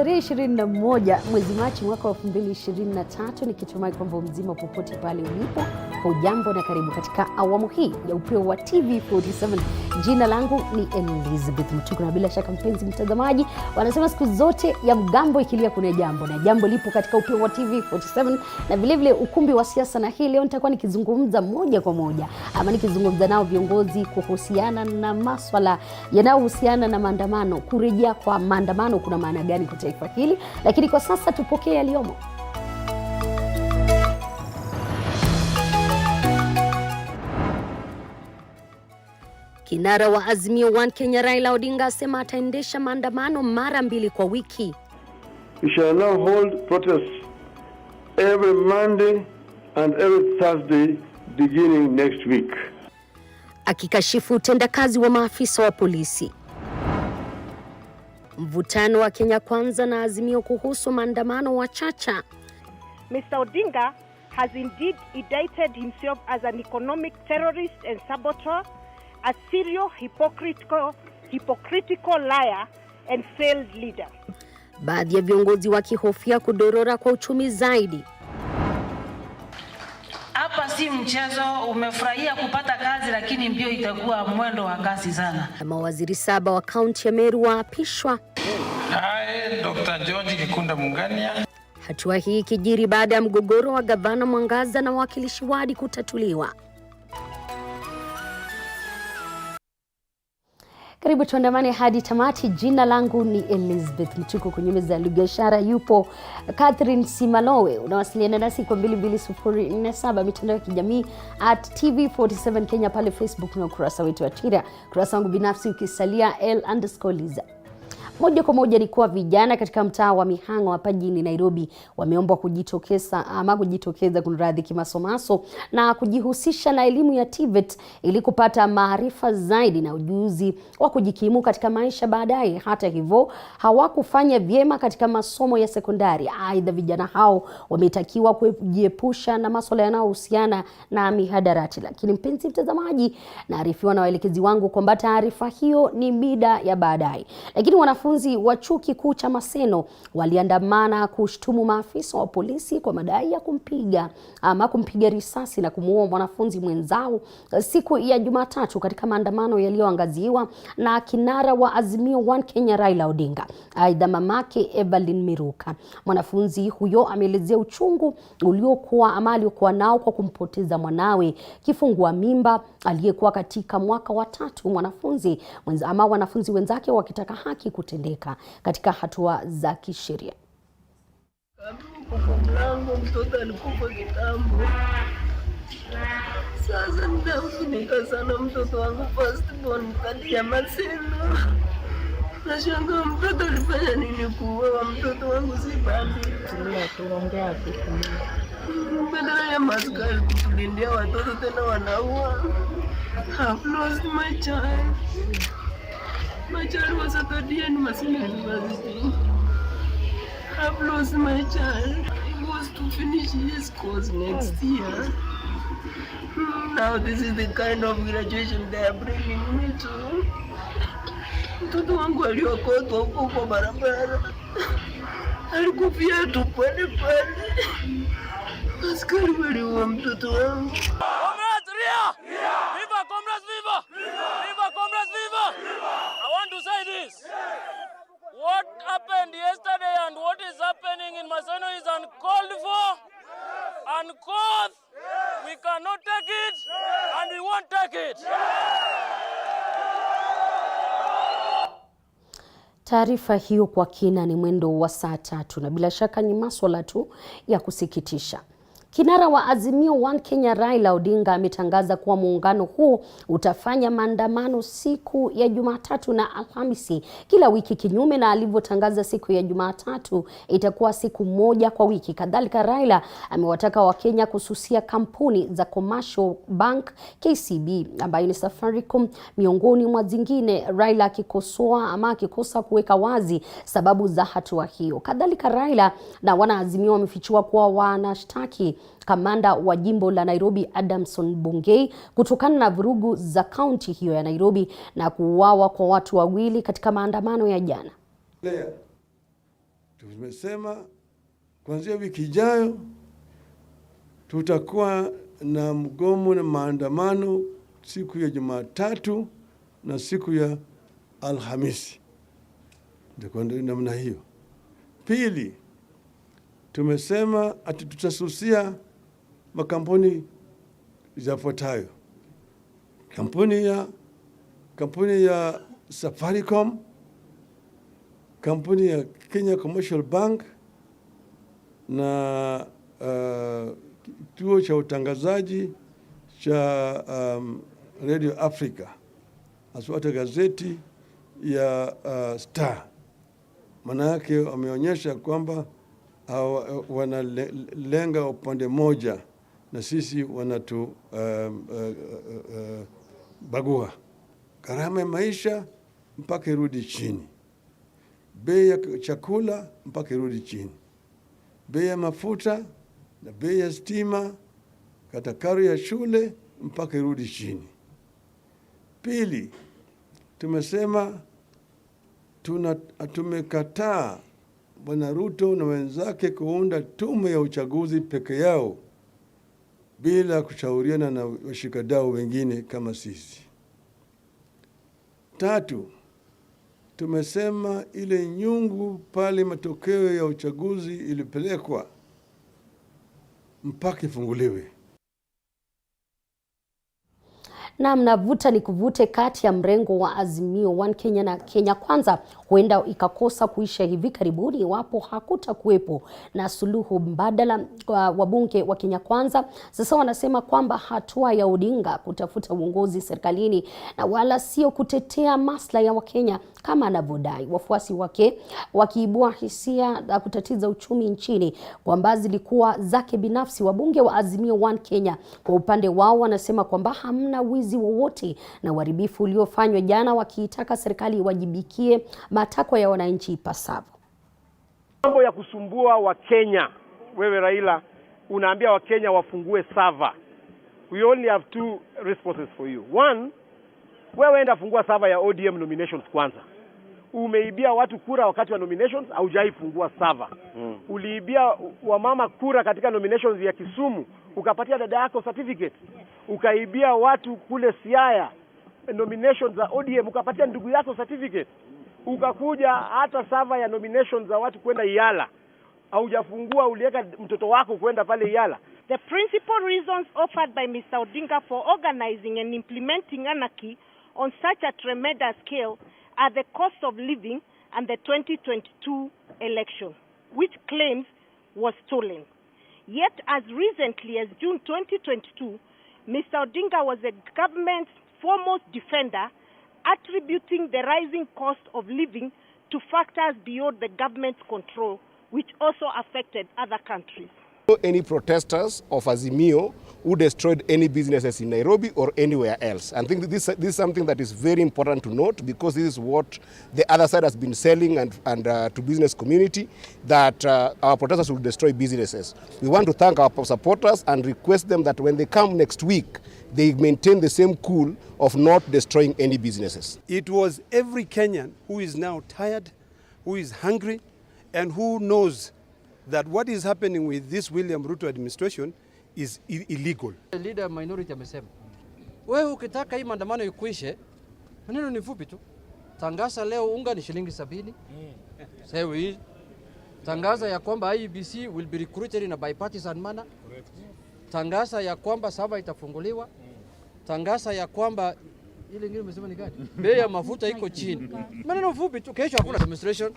tarehe 21 mwezi Machi mwaka wa 2023, nikitumai kwamba mzima popote pale ulipo. Hujambo na karibu katika awamu hii ya Upeo wa TV47. Jina langu ni Elizabeth Mtuku, na bila shaka mpenzi mtazamaji, wanasema siku zote ya mgambo ikilia kuna jambo, na jambo lipo katika Upeo wa TV47 na vile vile ukumbi wa siasa. Na hii leo nitakuwa nikizungumza moja kwa moja ama nikizungumza nao viongozi kuhusiana na masuala yanayohusiana na maandamano. Kurejea kwa maandamano kuna maana gani kwa taifa hili? Lakini kwa sasa tupokee yaliyomo. Kinara wa Azimio One Kenya Raila Odinga asema ataendesha maandamano mara 2 kwa wiki. We shall now hold protests every Monday and every Thursday beginning next week. Akikashifu utendakazi wa maafisa wa polisi. Mvutano wa Kenya Kwanza na Azimio kuhusu maandamano wa Chacha. Mr. Odinga has indeed indicted himself as an economic terrorist and saboteur, a serial hypocritical liar and failed leader. Baadhi ya viongozi wakihofia kudorora kwa uchumi zaidi. Hapa si mchezo, umefurahia kupata kazi lakini mbio itakuwa mwendo wa kasi sana. Mawaziri 7 wa kaunti ya Meru waapishwa. Hai, Dr. George Kikunda Mungania. Hatua hii ikijiri baada ya mgogoro wa gavana Mwangaza na wakilishi wadi kutatuliwa. Karibu tuandamane hadi tamati. Jina langu ni Elizabeth Mtuku. Kwenye meza ya lugha ishara yupo Catherine Simalowe. Unawasiliana nasi kwa 22047 mitandao ya kijamii @TV47 Kenya pale Facebook na ukurasa wetu wa Twitter. Kurasa wangu binafsi ukisalia L_Liza. Moja kwa moja ni kuwa vijana katika mtaa wa Mihango hapa jijini Nairobi wameombwa kujitokeza kunradhi kimasomaso na kujihusisha na elimu ya TVET ili kupata maarifa zaidi na ujuzi wa kujikimu katika maisha baadaye. Hata hivyo hawakufanya vyema katika masomo ya sekondari. Aidha, vijana hao wametakiwa kujiepusha na masuala yanayohusiana na mihadarati. Lakini mpenzi mtazamaji, naarifiwa na waelekezi wangu kwamba taarifa hiyo ni mida ya baadaye. Lakini wanafunzi wa chuo kikuu cha Maseno waliandamana kushtumu maafisa wa polisi kwa madai ya kumpiga risasi na kumuua mwanafunzi mwenzao siku ya Jumatatu katika maandamano yaliyoangaziwa na kinara wa Azimio One Kenya Raila Odinga. Aidha, mamake Evelyn Miruka, mwanafunzi huyo, ameelezea uchungu aliokuwa nao kwa kumpoteza mwanawe kifungua mimba aliyekuwa katika mwaka wa 3. Wanafunzi wenzake wakitaka haki kutendeka katika hatua za kisheria. Mlango mtoto alikufa kitambo. Sasa nitafunika sana mtoto wangu firstborn kati ya Maseno. Nashangaa mtoto alifanya nini kuua mtoto wangu? Si bandi. Tunaongea kitu. Badala ya maskari kutulindia watoto tena wanaua. I've lost my child. My child was a third year in Maseno University. I've lost my child. He was to finish his course next year. Now this is the kind of graduation they are bringing me to. Mtoto wangu aliokotwa huko kwa barabara. Alikufia tu pale. Askari waliua mtoto wangu. Comrades, Ria! Viva Comrades, viva! Viva Comrades, viva! I want to say this. What happened yesterday and what is happening in Maseno is uncalled for, uncouth. We cannot take it and we won't take it. Taarifa hiyo kwa kina ni mwendo wa saa 3 na bila shaka ni masuala tu ya kusikitisha. Kinara wa Azimio One Kenya Raila Odinga ametangaza kuwa muungano huu utafanya maandamano siku ya Jumatatu na Alhamisi kila wiki, kinyume na alivyotangaza siku ya Jumatatu itakuwa siku moja kwa wiki. Kadhalika, Raila amewataka Wakenya kususia kampuni za Commercial Bank KCB ambayo ni Safaricom miongoni mwa zingine, Raila akikosa kuweka wazi sababu za hatua hiyo. Kadhalika, Raila na wanaazimio wamefichua kuwa wanashtaki kamanda wa jimbo la Nairobi Adamson Bungei kutokana na vurugu za kaunti hiyo ya Nairobi na kuuawa kwa watu 2 katika maandamano ya jana. Tumesema kuanzia wiki ijayo tutakuwa na mgomo na maandamano siku ya Jumatatu na siku ya Alhamisi. Ndio namna hiyo. Pili, tumesema ati tutasusia makampuni yafuatayo. Kampuni ya Safaricom, kampuni ya Kenya Commercial Bank na kituo cha utangazaji cha Radio Africa, aswata gazeti ya Star. Maana yake wameonyesha kwamba wanalenga upande moja na sisi wanatu bagua. Gharama ya maisha mpaka irudi chini, bei ya chakula mpaka irudi chini, bei ya mafuta na bei ya stima, kata karo ya shule mpaka irudi chini. Pili, tumesema tumekataa Bwana Ruto na wenzake kuunda tume ya uchaguzi peke yao bila kushauriana na washikadau wengine kama sisi. Tatu, tumesema ile nyungu pale matokeo ya uchaguzi ilipelekwa mpaka ifunguliwe. Na mnavuta ni kuvute kati ya mrengo wa Azimio One Kenya na Kenya Kwanza huenda ikakosa kuisha hivi karibuni iwapo hakutakuwepo na suluhu mbadala. Wabunge wa Kenya Kwanza sasa wanasema kwamba hatua ya Odinga kutafuta uongozi serikalini na wala sio kutetea maslahi ya Wakenya kama anavyodai. Wafuasi wake wakiibua hisia za kutatiza uchumi nchini kwamba zilikuwa zake binafsi. Wabunge wa Azimio One Kenya kwa upande wao wanasema kwamba hamna wizi wowote na uharibifu uliofanywa jana, wakiitaka serikali iwajibikie matakwa ya wananchi ipasavyo. Mambo ya kusumbua wa Kenya, wewe Raila unaambia wa Kenya wafungue server. We only have two responses for you. One, wewe enda fungua server ya ODM nominations kwanza. Umeibia watu kura wakati wa nominations, haujaifungua server. Uliibia wamama kura katika nominations ya Kisumu, ukapatia dada yako certificate. Ukaibia watu kule Siaya nominations za ODM, ukapatia ndugu yako certificate. Ukakuja hata server ya nominations za watu kwenda Yala, haujafungua, uliweka mtoto wako kwenda pale Yala. The principal reasons offered by Mr. Odinga for organizing and implementing anarchy on such a tremendous scale are the cost of living and the 2022 election, which claims was stolen. Yet as recently as June 2022, Mr. Odinga was the government's foremost defender, attributing the rising cost of living to factors beyond the government's control, which also affected other countries. Any protesters of Azimio who destroyed any businesses in Nairobi or anywhere else. I think this is something that is very important to note, because this is what the other side has been selling and to business community, that our protesters will destroy businesses. We want to thank our supporters and request them that when they come next week, they maintain the same cool of not destroying any businesses. It was every Kenyan who is now tired, who is hungry, and who knows that what is happening with this William Ruto administration is illegal. The leader minority amesema, wewe ukitaka hii maandamano ikuishe, maneno ni fupi tu. Tangaza leo unga ni shilingi 70. Sasa hii tangaza ya kwamba IEBC will be recruited in a bipartisan manner. Tangaza ya kwamba saba itafunguliwa. Tangaza ya kwamba ile ngine umesema ni gani? Bei ya mafuta iko chini. Maneno fupi tu, kesho hakuna demonstration.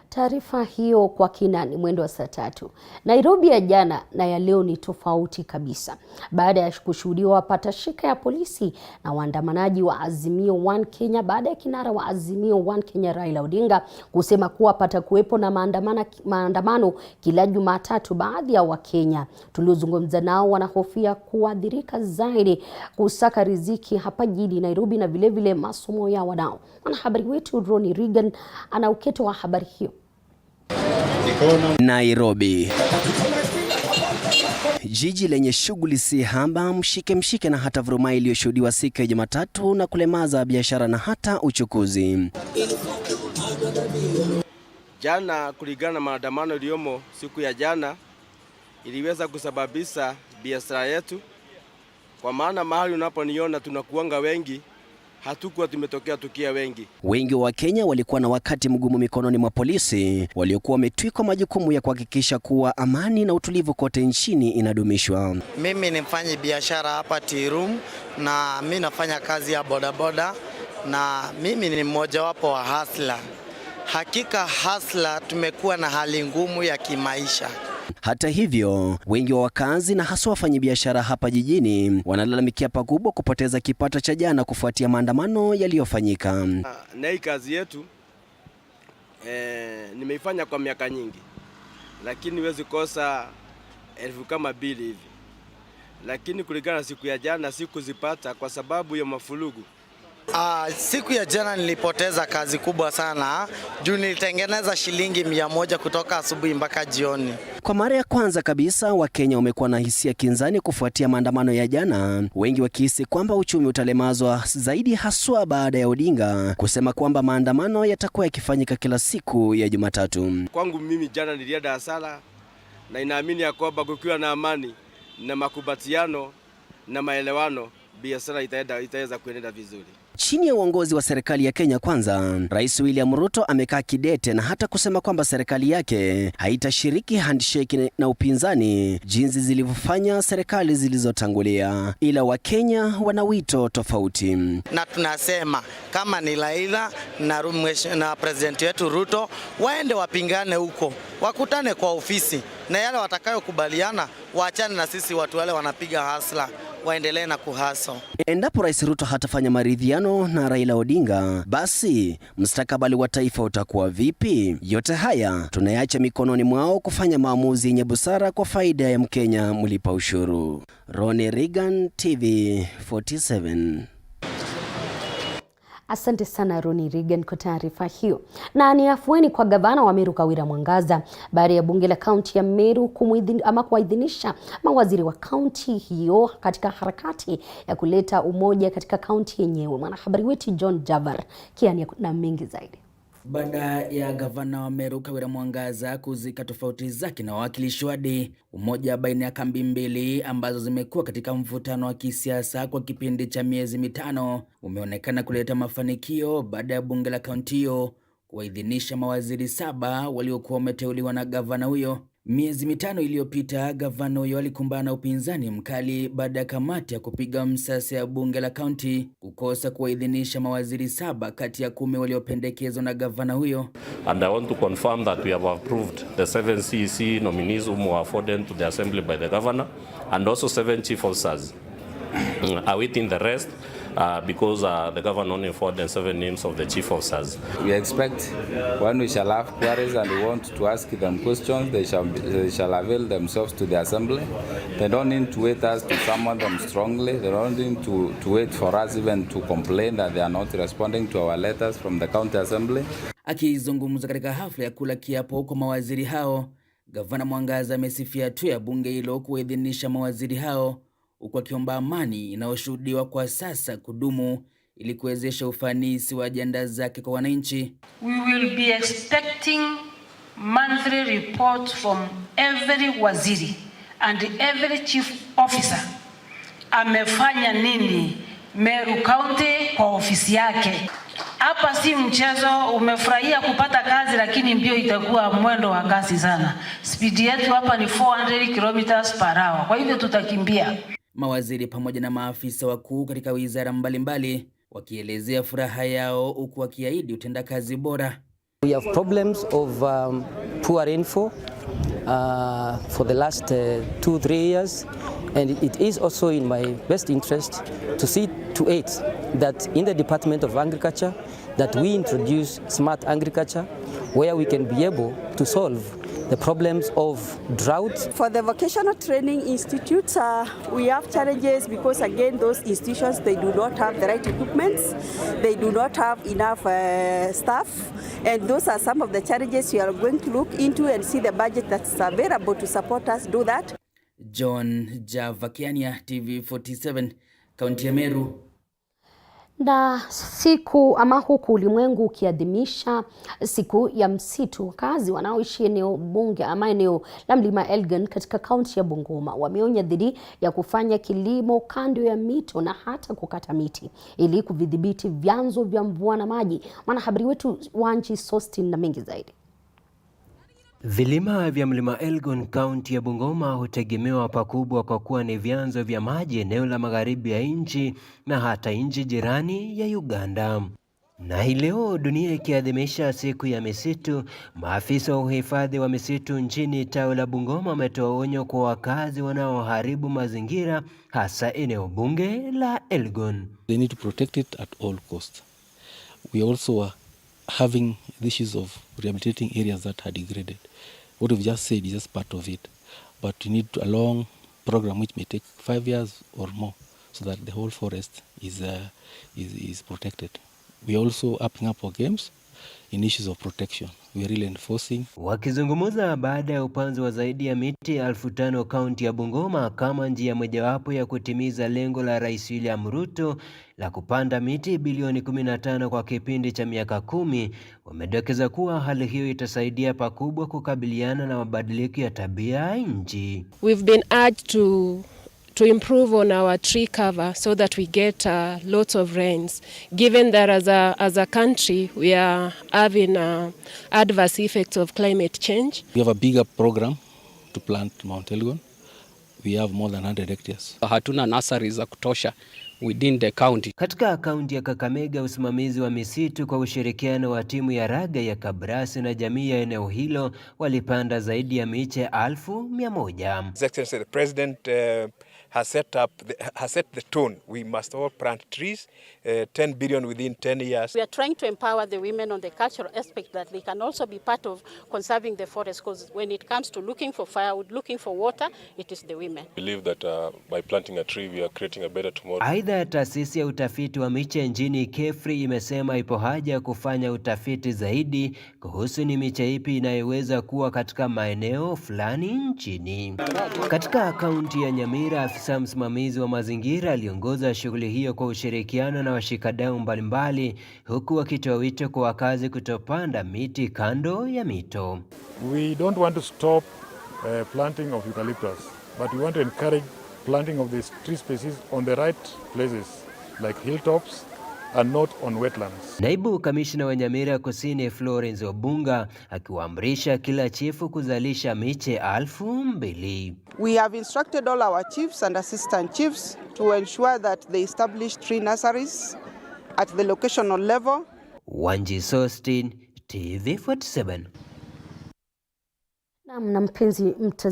Taarifa hiyo kwa kina ni mwendo wa saa 3. Nairobi ya jana na ya leo ni tofauti kabisa. Baada ya kushuhudiwa patashika ya polisi na waandamanaji wa Azimio One Kenya, baada ya kinara wa Azimio One Kenya Raila Odinga kusema kuwa patakuwepo na maandamano kila Jumatatu, baadhi ya Wakenya tuliozungumza nao wanahofia kuadhirika zaidi kusaka riziki hapa jijini Nairobi na vile vile masomo ya wanao. Mwanahabari wetu Ronnie Regan ana uketo wa habari hiyo. Nairobi, jiji lenye shughuli si haba, mshike na hata vurumai iliyoshuhudiwa siku ya Jumatatu na kulemaza biashara na hata uchukuzi. Jana kulingana na maandamano iliyomo siku ya jana iliweza kusababisha biashara yetu, kwa maana mahali unaponiona tunakuanga wengi, hatukuwa tumetokea tukia wengi. Wengi wa Kenya walikuwa na wakati mgumu mikononi mwa polisi waliokuwa wametwikwa majukumu ya kuhakikisha kuwa amani na utulivu kote nchini inadumishwa. Mimi ni mfanyi biashara hapa Tirum na mimi nafanya kazi ya bodaboda na mimi ni mmoja wapo wa hustler. Hakika hustler tumekuwa na hali ngumu ya kimaisha. Hata hivyo, wengi wa wakazi na hasa wafanyabiashara hapa jijini wanalalamikia pakubwa kupoteza kipato cha jana kufuatia maandamano yaliyofanyika. Na hii kazi yetu nimeifanya kwa miaka nyingi, lakini niwezi kosa 1000 kama 2 hivi. Lakini kulingana na siku ya jana sikuzipata kwa sababu ya mafulugu. Siku ya jana nilipoteza kazi kubwa sana juu nilitengeneza shilingi 100 kutoka asubuhi mpaka jioni. Kwa mara ya kwanza kabisa Wakenya wamekuwa na hisia kinzani kufuatia maandamano ya jana, wengi wakihisi kwamba uchumi utalemazwa zaidi, haswa baada ya Odinga kusema kwamba maandamano yatakuwa yakifanyika kila siku ya Jumatatu. Kwangu mimi jana nilienda hasara, na inaamini ya kwamba kukiwa na amani na makubaliano na maelewano, biashara itaweza kuendelea vizuri. Chini ya uongozi wa serikali ya Kenya Kwanza, Rais William Ruto amekaa kidete na hata kusema kwamba serikali yake haitashiriki handshake na upinzani jinsi zilivyofanya serikali zilizotangulia, ila Wakenya wana wito tofauti. Na tunasema kama ni Raila na president wetu Ruto waende wapingane huko, wakutane kwa ofisi, na yale watakayokubaliana waachane na sisi watu wale wanapiga hasla, waendelee na kuhaso. Endapo Rais Ruto hatafanya maridhiano na Raila Odinga, basi mustakabali wa taifa utakuwa vipi? Yote haya tunayaacha mikononi mwao kufanya maamuzi yenye busara kwa faida ya Mkenya mlipa ushuru. Ronnie Reagan, TV47. Asante sana Ronnie Reagan kwa taarifa hiyo. Na ni afueni kwa gavana wa Meru Kawira Mwangaza baada ya bunge la kaunti ya Meru kuidhinisha mawaziri wa kaunti hiyo katika harakati ya kuleta umoja katika kaunti yenyewe. Mwanahabari wetu John Javar kiani na mengi zaidi. Baada ya gavana wa Meru Kawira Mwangaza kuzika tofauti zake na wawakilishi wadi, umoja baina ya kambi mbili ambazo zimekuwa katika mvutano wa kisiasa kwa kipindi cha miezi 5 umeonekana kuleta mafanikio baada ya bunge la kaunti hiyo kuidhinisha mawaziri 7 waliokuwa wameteuliwa na gavana huyo. Miezi 5 iliyopita, gavana huyo alikumbana na upinzani mkali baada ya kamati ya kupiga msasa ya bunge la kaunti kukosa kuidhinisha mawaziri 7 kati ya 10 waliopendekezwa na gavana huyo. And I want to confirm that we have approved the 7 CEC nominees whom were afforded to the assembly by the governor, and also 7 chief officers. Awaiting the rest because the governor only afforded 7 names of the chief officers. We expect when we shall have queries and we want to ask them questions, they shall avail themselves to the assembly. They don't need to wait us to summon them strongly. They don't need to wait for us even to complain that they are not responding to our letters from the county assembly. Akizungumza katika hafla ya kula kiapo kwa mawaziri hao, gavana Mwangaza amesifia tu ya bunge hilo kuidhinisha mawaziri hao, huku akiomba amani inayoshuhudiwa kwa sasa kudumu ili kuwezesha ufanisi wa ajenda zake kwa wananchi. We will be expecting monthly reports from every waziri and every chief officer. Amefanya nini Meru County kwa ofisi yake? Hapa si mchezo. Umefurahia kupata kazi, lakini mbio itakuwa mwendo wa kasi sana. Speed yetu hapa ni 400 km/h. Kwa hivyo tutakimbia. Mawaziri pamoja na maafisa wakuu katika wizara mbalimbali wakielezea furaha yao huku wakiahidi utendakazi bora. We have problems of poor info for the last 2-3 years, and it is also in my best interest to see to it that in the Department of Agriculture that we introduce smart agriculture where we can be able to solve the problems of drought. For the vocational training institutes, we have challenges because again those institutions, they do not have the right equipments, they do not have enough staff, and those are some of the challenges we are going to look into and see the budget that's available to support us do that. John Javakiania, TV47, Kaunti ya Meru. Na huku ulimwengu ukiadhimisha siku ya msitu, wakazi wanaoishi eneo bunge ama eneo la Mlima Elgon katika kaunti ya Bungoma wameonya dhidi ya kufanya kilimo kando ya mito na hata kukata miti ili kudhibiti vyanzo vya mvua na maji. Mwanahabari wetu Wanji Sostin na mengi zaidi. Vilima vya Mlima Elgon kaunti ya Bungoma hutegemewa pakubwa kwa kuwa ni vyanzo vya maji eneo la magharibi ya nchi na hata nchi jirani ya Uganda. Na hii leo dunia ikiadhimisha siku ya misitu, maafisa wa uhifadhi wa misitu nchini tawi la Bungoma wametoa onyo kwa wakazi wanaoharibu mazingira hasa eneo bunge la Elgon. They need to protect it at all costs. We also are having the issues of rehabilitating areas that are degraded. What we've just said is just part of it, but we need a long program which may take 5 years or more so that the whole forest is protected. We are also upping up our games in issues of protection. We are really enforcing. Wakizungumza baada ya upanzi wa zaidi ya miti 5,000 kaunti ya Bungoma kama njia mojawapo ya kutimiza lengo la Rais William Ruto la kupanda miti bilioni 15 kwa kipindi cha miaka 10, wamedokeza kuwa hali hiyo itasaidia pakubwa kukabiliana na mabadiliko ya tabia nchi. We've been urged to improve on our tree cover so that we get lots of rains, given that as a country we are having adverse effects of climate change. We have a bigger program to plant Mount Elgon. We have more than 100 hectares. Hatuna nurseries za kutosha within the county. Katika kaunti ya Kakamega, usimamizi wa misitu kwa ushirikiano wa timu ya raga ya Kabrasi na jamii ya eneo hilo walipanda zaidi ya miche 1,100. His Excellency the President has set the tone. We must all plant trees, 10 billion within 10 years. We are trying to empower the women on the cultural aspect that they can also be part of conserving the forest, because when it comes to looking for firewood, looking for water, it is the women. I believe that by planting a tree we are creating a better tomorrow. Aidha, taasisi ya utafiti wa miche nchini KEFRI imesema ipo haja ya kufanya utafiti zaidi kuhusu ni miche ipi inayoweza kuwa katika maeneo fulani nchini. Katika kaunti ya Nyamira, afisa msimamizi wa mazingira aliongoza shughuli hiyo kwa ushirikiano na washikadau mbalimbali, huku wakitoa wito kwa wakazi kutopanda miti kando ya mito. We don't want to stop planting of eucalyptus, but we want to encourage planting of these tree species on the right places like hilltops and not on wetlands. Naibu kamishna wa Nyamira Kusini Florence Obunga akiwaamrisha kila chifu kuzalisha miche 2,000. We have instructed all our chiefs and assistant chiefs to ensure that they establish tree nurseries at the locational level. Wanji Sostin, TV47. Na mpenzi